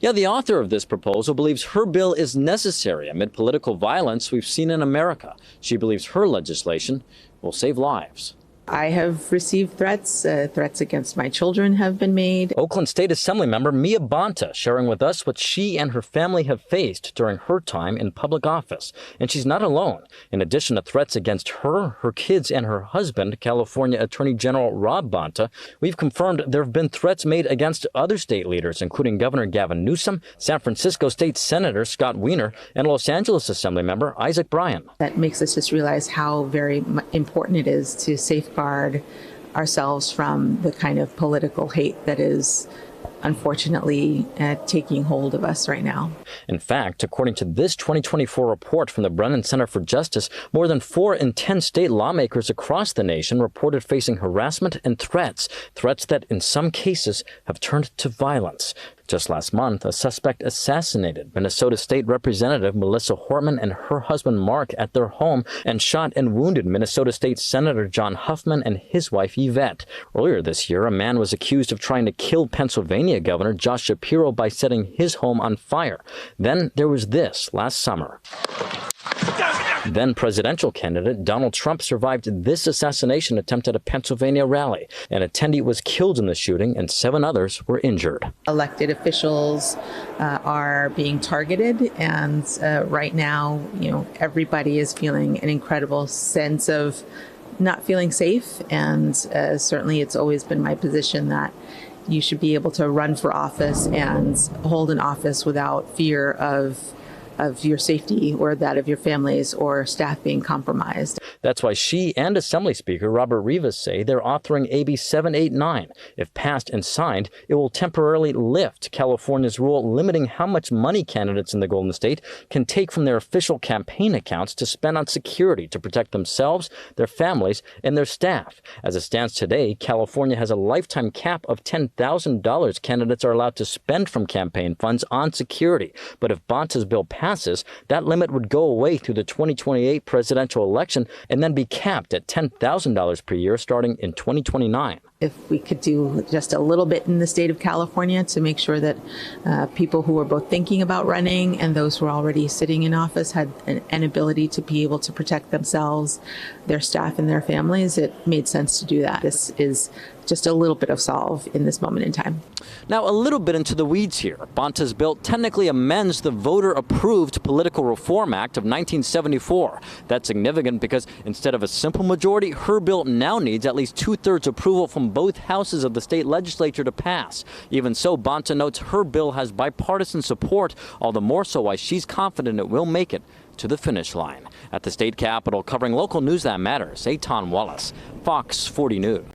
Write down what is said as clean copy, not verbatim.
Yeah, the author of this proposal believes her bill is necessary amid political violence we've seen in America. She believes her legislation will save lives. I have received threats. Threats against my children have been made. Oakland State Assembly member Mia Bonta sharing with us what she and her family have faced during her time in public office. And she's not alone. In addition to threats against her, her kids, and her husband, California Attorney General Rob Bonta, we've confirmed there have been threats made against other state leaders, including Governor Gavin Newsom, San Francisco State Senator Scott Wiener, and Los Angeles Assembly member Isaac Bryan. That makes us just realize how very important it is to safeguard ourselves from the kind of political hate that is unfortunately taking hold of us right now. In fact, according to this 2024 report from the Brennan Center for Justice, more than 4 in 10 state lawmakers across the nation reported facing harassment and threats that in some cases have turned to violence. Just last month, a suspect assassinated Minnesota State Representative Melissa Hortman and her husband Mark at their home and shot and wounded Minnesota State Senator John Huffman and his wife Yvette. Earlier this year, a man was accused of trying to kill Pennsylvania Governor Josh Shapiro by setting his home on fire. Then there was this last summer. Then presidential candidate Donald Trump survived this assassination attempt at a Pennsylvania rally. An attendee was killed in the shooting and 7 others were injured. Elected officials are being targeted, and right now, everybody is feeling an incredible sense of not feeling safe. And certainly it's always been my position that you should be able to run for office and hold an office without fear of your safety or that of your families or staff being compromised. That's why she and Assembly Speaker Robert Rivas say they're authoring AB 789. If passed and signed, it will temporarily lift California's rule limiting how much money candidates in the Golden State can take from their official campaign accounts to spend on security to protect themselves, their families, and their staff. As it stands today, California has a lifetime cap of $10,000 candidates are allowed to spend from campaign funds on security. But if Bonta's bill passes, that limit would go away through the 2028 presidential election and then be capped at $10,000 per year starting in 2029. If we could do just a little bit in the state of California to make sure that people who are both thinking about running and those who are already sitting in office had an ability to be able to protect themselves, their staff, and their families, it made sense to do that. This is just a little bit of solve in this moment in time. Now, a little bit into the weeds here. Bonta's bill technically amends the voter-approved Political Reform Act of 1974. That's significant because instead of a simple majority, her bill now needs at least 2/3 approval from both houses of the state legislature to pass. Even so, Bonta notes her bill has bipartisan support, all the more so why she's confident it will make it to the finish line. At the state capitol, covering local news that matters, Eitan Wallace, Fox 40 News.